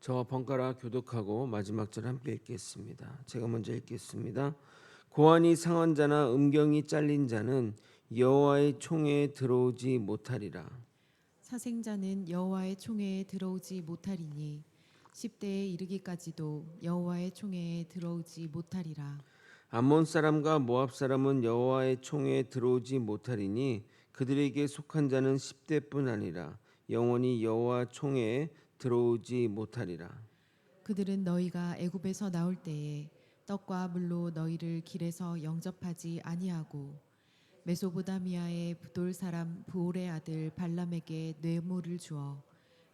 저와 번갈아 교독하고 마지막 절 함께 읽겠습니다. 제가 먼저 읽겠습니다. 고환이 상한 자나 음경이 잘린 자는 여호와의 총회에 들어오지 못하리라. 사생자는 여호와의 총회에 들어오지 못하리니 10대에 이르기까지도 여호와의 총회에 들어오지 못하리라. 암몬 사람과 모압 사람은 여호와의 총회에 들어오지 못하리니 그들에게 속한 자는 10대뿐 아니라 영원히 여호와 총회에 들어오지 못하리라. 그들은 너희가 애굽에서 나올 때에 떡과 물로 너희를 길에서 영접하지 아니하고 메소보다미아의 브돌 사람 부올의 아들 발람에게 뇌물을 주어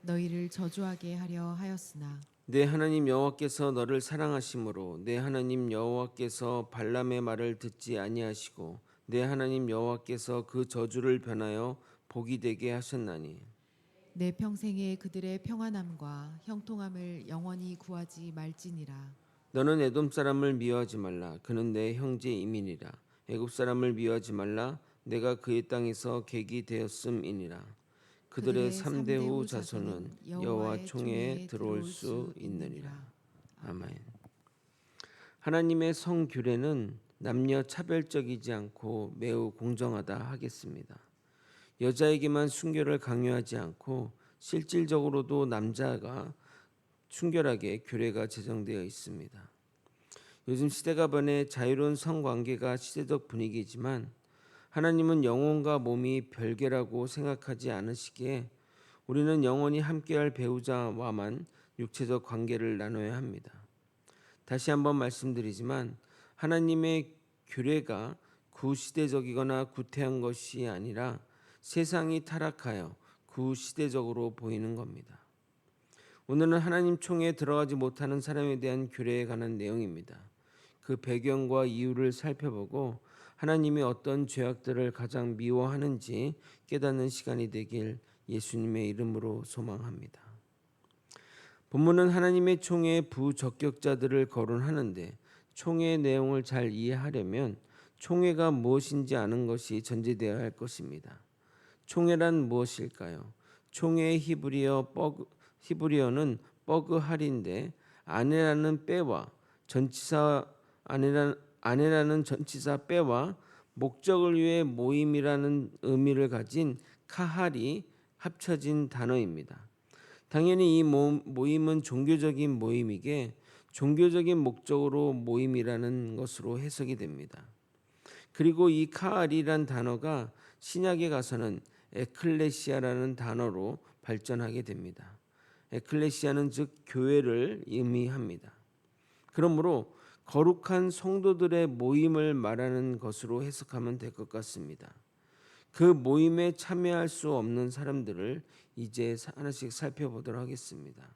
너희를 저주하게 하려 하였으나 내 하나님 여호와께서 너를 사랑하심으로 내 하나님 여호와께서 발람의 말을 듣지 아니하시고 내 하나님 여호와께서 그 저주를 변하여 복이 되게 하셨나니 내 평생에 그들의 평안함과 형통함을 영원히 구하지 말지니라. 너는 에돔 사람을 미워하지 말라 그는 내 형제 이민이라 애굽 사람을 미워하지 말라 내가 그의 땅에서 객이 되었음이니라. 그들의 그들의 3대 후 3대 후 자손은 자손은 여호와 여호와의 총회에 총회에 들어올 들어올 수 수 있느니라. 있느니라. 아멘. 아멘. 하나님의 성규례는 남녀 차별적이지 않고 매우 공정하다 하겠습니다. 여자에게만 순결을 강요하지 않고 실질적으로도 남자가 순결하게 규례가 제정되어 있습니다. 요즘 시대가 변해 자유로운 성관계가 시대적 분위기지만 하나님은 영혼과 몸이 별개라고 생각하지 않으시기에 우리는 영원히 함께할 배우자와만 육체적 관계를 나눠야 합니다. 다시 한번 말씀드리지만 하나님의 규례가 구시대적이거나 구태한 것이 아니라 세상이 타락하여 구시대적으로 보이는 겁니다. 오늘은 하나님 총회에 들어가지 못하는 사람에 대한 규례에 관한 내용입니다. 그 배경과 이유를 살펴보고 하나님이 어떤 죄악들을 가장 미워하는지 깨닫는 시간이 되길 예수님의 이름으로 소망합니다. 본문은 하나님의 총회의 부적격자들을 거론하는데 총회의 내용을 잘 이해하려면 총회가 무엇인지 아는 것이 전제되어야 할 것입니다. 총회란 무엇일까요? 총회의 히브리어는 뻐그할인데 아내라는 빼와 아내라는 전치사 빼와 목적을 위해 모임이라는 의미를 가진 카할이 합쳐진 단어입니다. 당연히 이 모임은 종교적인 모임이기에 종교적인 목적으로 모임이라는 것으로 해석이 됩니다. 그리고 이 카알이란 단어가 신약에 가서는 에클레시아라는 단어로 발전하게 됩니다. 에클레시아는 즉 교회를 의미합니다. 그러므로 거룩한 성도들의 모임을 말하는 것으로 해석하면 될 것 같습니다. 그 모임에 참여할 수 없는 사람들을 이제 하나씩 살펴보도록 하겠습니다.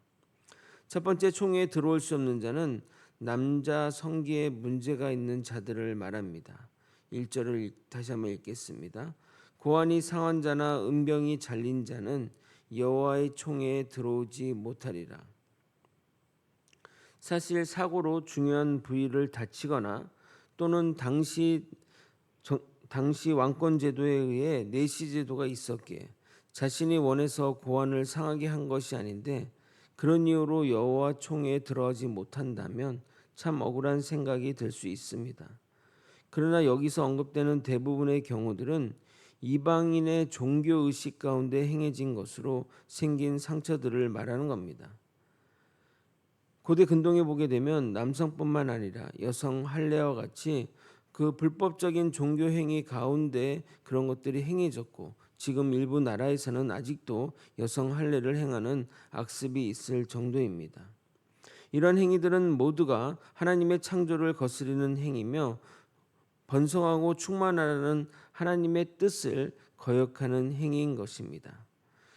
첫 번째 총회에 들어올 수 없는 자는 남자 성기에 문제가 있는 자들을 말합니다. 1절을 다시 한번 읽겠습니다. 고환이 상한 자나 음병이 잘린 자는 여호와의 총회에 들어오지 못하리라. 사실 사고로 중요한 부위를 다치거나 또는 당시 왕권 제도에 의해 내시 제도가 있었기에 자신이 원해서 고환을 상하게 한 것이 아닌데 그런 이유로 여호와 총회에 들어가지 못한다면 참 억울한 생각이 들 수 있습니다. 그러나 여기서 언급되는 대부분의 경우들은 이방인의 종교 의식 가운데 행해진 것으로 생긴 상처들을 말하는 겁니다. 고대 근동에 보게 되면 남성뿐만 아니라 여성 할례와 같이 그 불법적인 종교 행위 가운데 그런 것들이 행해졌고 지금 일부 나라에서는 아직도 여성 할례를 행하는 악습이 있을 정도입니다. 이런 행위들은 모두가 하나님의 창조를 거스르는 행위며 번성하고 충만하라는 하나님의 뜻을 거역하는 행위인 것입니다.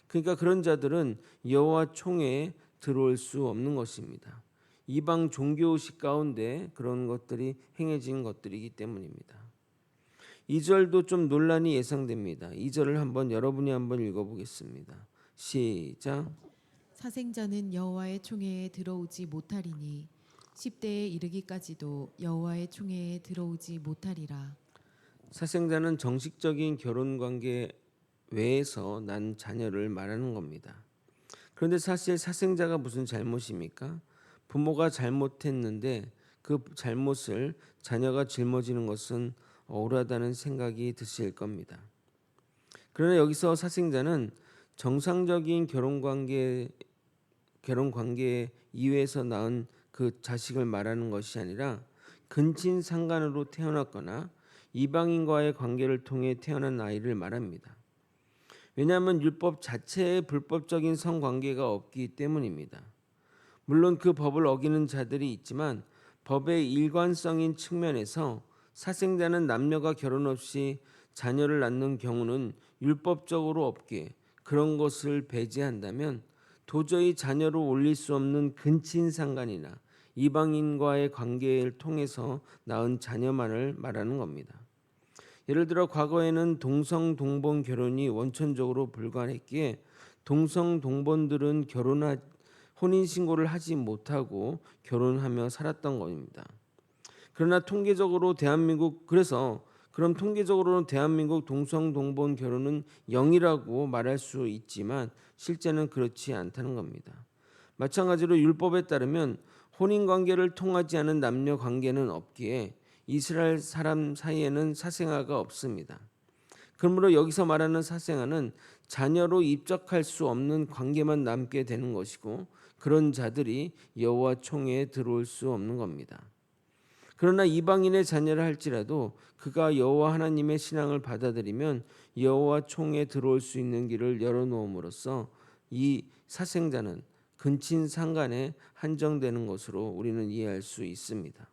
그러니까 그런 자들은 여호와 총회에 들어올 수 없는 것입니다. 이방 종교의식 가운데 그런 것들이 행해진 것들이기 때문입니다. 2절도 좀 논란이 예상됩니다. 2절을 여러분이 한번 읽어보겠습니다. 시작. 사생자는 여호와의 총회에 들어오지 못하리니 10대에 이르기까지도 여호와의 총회에 들어오지 못하리라. 사생자는 정식적인 결혼 관계 외에서 난 자녀를 말하는 겁니다. 그런데 사실 사생자가 무슨 잘못입니까? 부모가 잘못했는데 그 잘못을 자녀가 짊어지는 것은 억울하다는 생각이 드실 겁니다. 그러나 여기서 사생자는 정상적인 결혼 관계 이외에서 낳은 그 자식을 말하는 것이 아니라 근친 상간으로 태어났거나 이방인과의 관계를 통해 태어난 아이를 말합니다. 왜냐하면 율법 자체에 불법적인 성관계가 없기 때문입니다. 물론 그 법을 어기는 자들이 있지만 법의 일관성인 측면에서 사생자는 남녀가 결혼 없이 자녀를 낳는 경우는 율법적으로 없기에 그런 것을 배제한다면 도저히 자녀로 올릴 수 없는 근친상간이나 이방인과의 관계를 통해서 낳은 자녀만을 말하는 겁니다. 예를 들어 과거에는 동성 동본 결혼이 원천적으로 불가했기에 동성 동본들은 혼인 신고를 하지 못하고 결혼하며 살았던 겁니다. 그러나 통계적으로는 대한민국 동성 동본 결혼은 0이라고 말할 수 있지만 실제는 그렇지 않다는 겁니다. 마찬가지로 율법에 따르면 혼인 관계를 통하지 않은 남녀 관계는 없기에 이스라엘 사람 사이에는 사생아가 없습니다. 그러므로 여기서 말하는 사생아는 자녀로 입적할 수 없는 관계만 남게 되는 것이고 그런 자들이 여호와 총회에 들어올 수 없는 겁니다. 그러나 이방인의 자녀를 할지라도 그가 여호와 하나님의 신앙을 받아들이면 여호와 총회에 들어올 수 있는 길을 열어놓음으로써 이 사생자는 근친 상간에 한정되는 것으로 우리는 이해할 수 있습니다.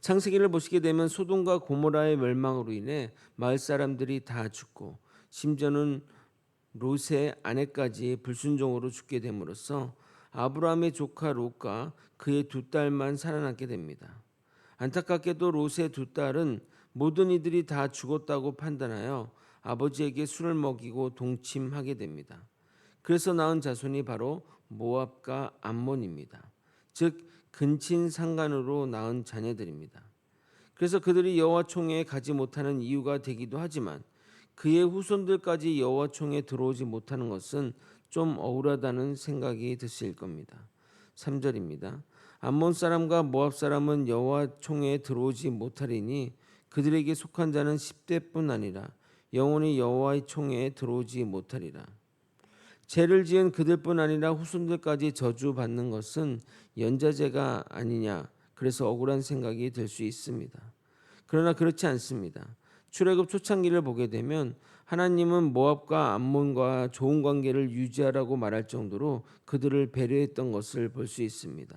창세기를 보시게 되면 소돔과 고모라의 멸망으로 인해 마을 사람들이 다 죽고 심지어는 롯의 아내까지 불순종으로 죽게 됨으로써 아브라함의 조카 롯과 그의 두 딸만 살아남게 됩니다. 안타깝게도 롯의 두 딸은 모든 이들이 다 죽었다고 판단하여 아버지에게 술을 먹이고 동침하게 됩니다. 그래서 낳은 자손이 바로 모압과 암몬입니다. 즉 근친 상간으로 낳은 자녀들입니다. 그래서 그들이 여호와 총회에 가지 못하는 이유가 되기도 하지만 그의 후손들까지 여호와 총회에 들어오지 못하는 것은 좀 억울하다는 생각이 드실 겁니다. 3절입니다. 암몬 사람과 모압 사람은 여호와 총회에 들어오지 못하리니 그들에게 속한 자는 10대뿐 아니라 영원히 여호와의 총회에 들어오지 못하리라. 죄를 지은 그들뿐 아니라 후손들까지 저주받는 것은 연좌제가 아니냐. 그래서 억울한 생각이 들 수 있습니다. 그러나 그렇지 않습니다. 출애굽 초창기를 보게 되면 하나님은 모압과 암몬과 좋은 관계를 유지하라고 말할 정도로 그들을 배려했던 것을 볼 수 있습니다.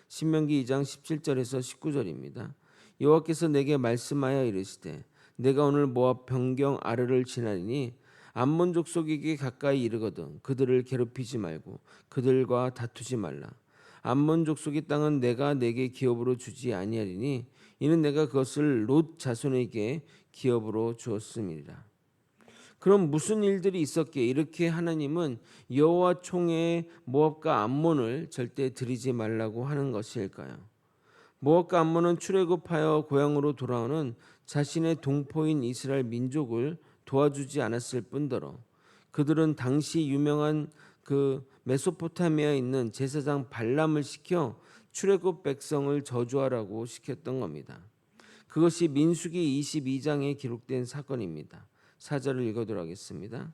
신명기 2장 17절에서 19절입니다. 여호와께서 내게 말씀하여 이르시되 내가 오늘 모압 변경 아르를 지나리니 암몬 족속에게 가까이 이르거든 그들을 괴롭히지 말고 그들과 다투지 말라. 암몬 족속의 땅은 내가 내게 기업으로 주지 아니하리니 이는 내가 그것을 롯 자손에게 기업으로 주었음이라. 그럼 무슨 일들이 있었기에 이렇게 하나님은 여호와 총회에 모압과 암몬을 절대 들이지 말라고 하는 것일까요? 모압과 암몬은 출애굽하여 고향으로 돌아오는 자신의 동포인 이스라엘 민족을 도와주지 않았을 뿐더러 그들은 당시 유명한 그 메소포타미아에 있는 제사장 발람을 시켜 출애굽 백성을 저주하라고 시켰던 겁니다. 그것이 민수기 22장에 기록된 사건입니다. 4절을 읽어도록 하겠습니다.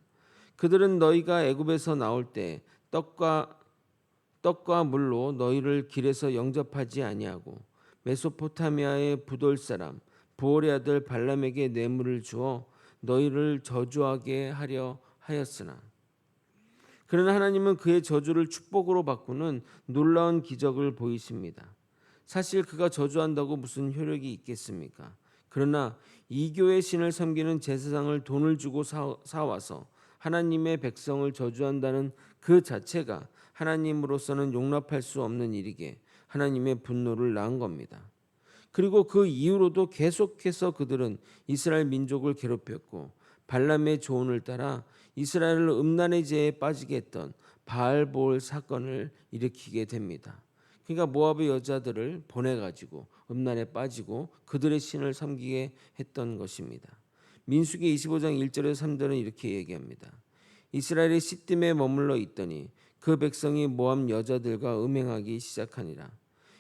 그들은 너희가 애굽에서 나올 때 떡과 물로 너희를 길에서 영접하지 아니하고 메소포타미아의 부돌 사람 부올의 아들 발람에게 뇌물을 주어 너희를 저주하게 하려 하였으나 그러나 하나님은 그의 저주를 축복으로 바꾸는 놀라운 기적을 보이십니다. 사실 그가 저주한다고 무슨 효력이 있겠습니까? 그러나 이교의 신을 섬기는 제사장을 돈을 주고 사와서 하나님의 백성을 저주한다는 그 자체가 하나님으로서는 용납할 수 없는 일이기에 하나님의 분노를 낳은 겁니다. 그리고 그 이후로도 계속해서 그들은 이스라엘 민족을 괴롭혔고 발람의 조언을 따라 이스라엘을 음란의 죄에 빠지게 했던 바알볼 사건을 일으키게 됩니다. 그러니까 모압의 여자들을 보내가지고 음란에 빠지고 그들의 신을 섬기게 했던 것입니다. 민수기 25장 1절에서 3절은 이렇게 얘기합니다. 이스라엘이 시딤에 머물러 있더니 그 백성이 모압 여자들과 음행하기 시작하니라.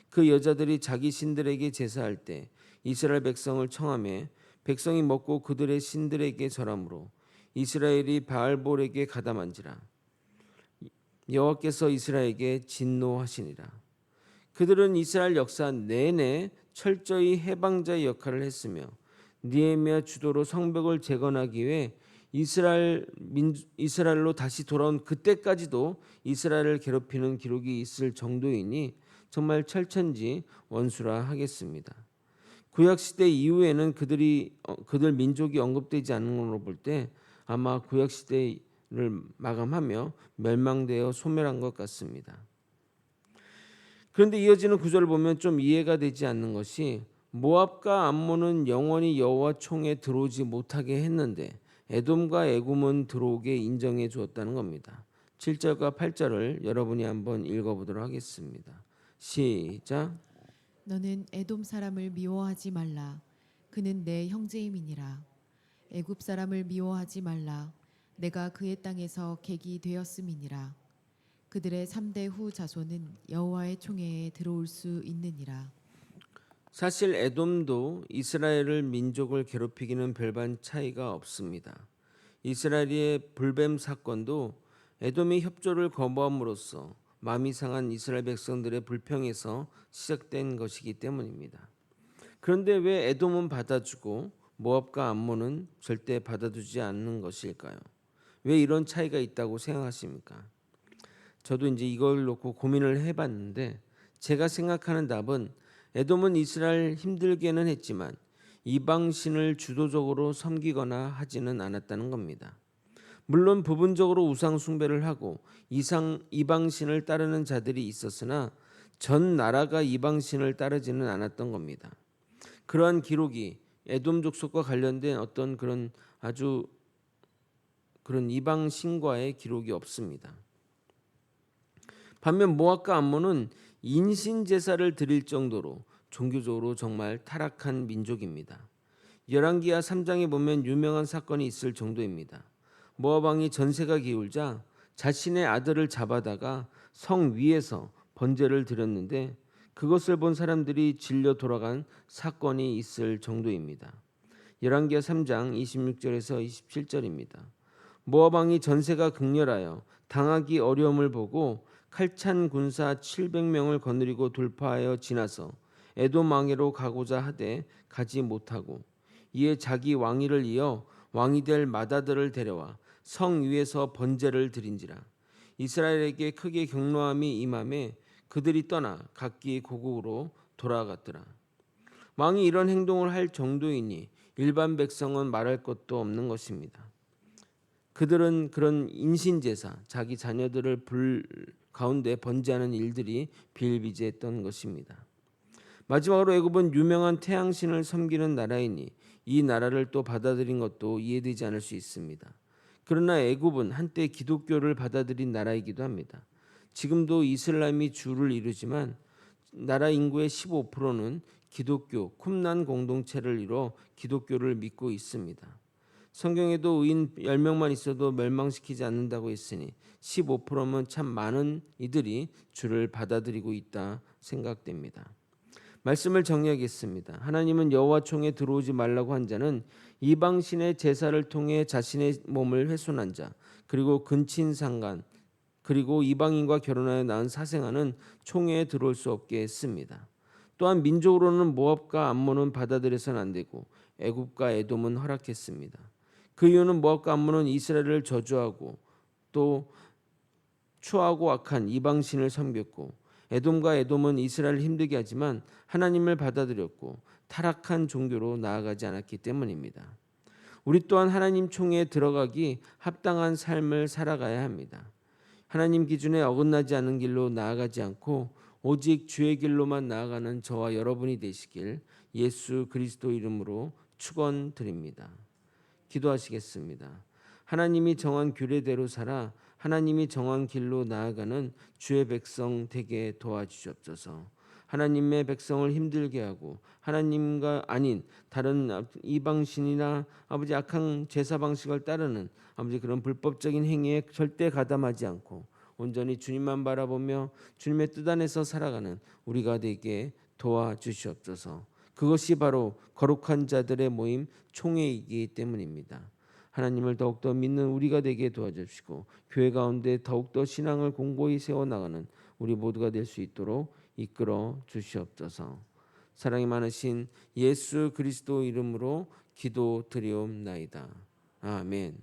그 여자들이 자기 신들에게 제사할 때 이스라엘 백성을 청하매 백성이 먹고 그들의 신들에게 절하므로 이스라엘이 바알볼에게 가담한지라. 여호와께서 이스라엘에게 진노하시니라. 그들은 이스라엘 역사 내내 철저히 해방자의 역할을 했으며 느헤미야 주도로 성벽을 재건하기 위해 이스라엘로 다시 돌아온 그때까지도 이스라엘을 괴롭히는 기록이 있을 정도이니 정말 철천지 원수라 하겠습니다. 구약 시대 이후에는 그들 민족이 언급되지 않는 걸로 볼 때 아마 구약 시대를 마감하며 멸망되어 소멸한 것 같습니다. 그런데 이어지는 구절을 보면 좀 이해가 되지 않는 것이 모압과 암몬은 영원히 여호와 총에 들어오지 못하게 했는데 에돔과 애굽은 들어오게 인정해 주었다는 겁니다. 7절과 8절을 여러분이 한번 읽어보도록 하겠습니다. 시작. 너는 에돔 사람을 미워하지 말라. 그는 내 형제임이니라. 애굽 사람을 미워하지 말라. 내가 그의 땅에서 객이 되었음이니라. 그들의 3대 후 자손은 여호와의 총회에 들어올 수 있느니라. 사실 에돔도 이스라엘을 민족을 괴롭히기는 별반 차이가 없습니다. 이스라엘의 불뱀 사건도 에돔이 협조를 거부함으로써 마음이 상한 이스라엘 백성들의 불평에서 시작된 것이기 때문입니다. 그런데 왜 에돔은 받아주고 모압과 암몬은 절대 받아주지 않는 것일까요? 왜 이런 차이가 있다고 생각하십니까? 저도 이제 이걸 놓고 고민을 해봤는데 제가 생각하는 답은 에돔은 이스라엘 힘들게는 했지만 이방신을 주도적으로 섬기거나 하지는 않았다는 겁니다. 물론 부분적으로 우상 숭배를 하고 이방신을 따르는 자들이 있었으나 전 나라가 이방신을 따르지는 않았던 겁니다. 그러한 기록이 에돔 족속과 관련된 어떤 그런 아주 그런 이방신과의 기록이 없습니다. 반면 모압과 암몬은 인신 제사를 드릴 정도로 종교적으로 정말 타락한 민족입니다. 열왕기하 3장에 보면 유명한 사건이 있을 정도입니다. 모압 왕이 전세가 기울자 자신의 아들을 잡아다가 성 위에서 번제를 드렸는데 그것을 본 사람들이 질려 돌아간 사건이 있을 정도입니다. 열왕기하 3장 26절에서 27절입니다. 모압 왕이 전세가 극렬하여 당하기 어려움을 보고 칼찬 군사 700명을 거느리고 돌파하여 지나서 에돔 왕에로 가고자 하되 가지 못하고 이에 자기 왕위를 이어 왕이 될 맏아들을 데려와 성 위에서 번제를 드린지라. 이스라엘에게 크게 경노함이 임함에 그들이 떠나 각기 고국으로 돌아갔더라. 왕이 이런 행동을 할 정도이니 일반 백성은 말할 것도 없는 것입니다. 그들은 그런 인신제사, 자기 자녀들을 불 가운데 번제하는 일들이 비일비재했던 것입니다. 마지막으로 애굽은 유명한 태양신을 섬기는 나라이니 이 나라를 또 받아들인 것도 이해되지 않을 수 있습니다. 그러나 애굽은 한때 기독교를 받아들인 나라이기도 합니다. 지금도 이슬람이 주를 이루지만 나라 인구의 15%는 기독교 쿰난 공동체를 이뤄 기독교를 믿고 있습니다. 성경에도 의인 10명만 있어도 멸망시키지 않는다고 했으니 15%면 참 많은 이들이 주를 받아들이고 있다 생각됩니다. 말씀을 정리하겠습니다. 하나님은 여호와 총에 들어오지 말라고 한 자는 이방신의 제사를 통해 자신의 몸을 훼손한 자, 그리고 근친상간, 그리고 이방인과 결혼하여 낳은 사생아는 총회에 들어올 수 없게 했습니다. 또한 민족으로는 모압과 암몬은 받아들여서는 안 되고 애굽과 에돔은 허락했습니다. 그 이유는 모압과 암몬은 이스라엘을 저주하고 또 추하고 악한 이방신을 섬겼고 에돔과 에돔은 이스라엘을 힘들게 하지만 하나님을 받아들였고 타락한 종교로 나아가지 않았기 때문입니다. 우리 또한 하나님 총회에 들어가기 합당한 삶을 살아가야 합니다. 하나님 기준에 어긋나지 않은 길로 나아가지 않고 오직 주의 길로만 나아가는 저와 여러분이 되시길 예수 그리스도 이름으로 축원드립니다. 기도하시겠습니다. 하나님이 정한 규례대로 살아 하나님이 정한 길로 나아가는 주의 백성 되게 도와주시옵소서. 하나님의 백성을 힘들게 하고 하나님과 아닌 다른 이방신이나 아버지 악한 제사 방식을 따르는 아버지 그런 불법적인 행위에 절대 가담하지 않고 온전히 주님만 바라보며 주님의 뜻 안에서 살아가는 우리가 되게 도와주시옵소서. 그것이 바로 거룩한 자들의 모임 총회이기 때문입니다. 하나님을 더욱더 믿는 우리가 되게 도와주시고 교회 가운데 더욱더 신앙을 공고히 세워나가는 우리 모두가 될 수 있도록 이끌어 주시옵소서. 사랑이 많으신 예수 그리스도 이름으로 기도드리옵나이다. 아멘.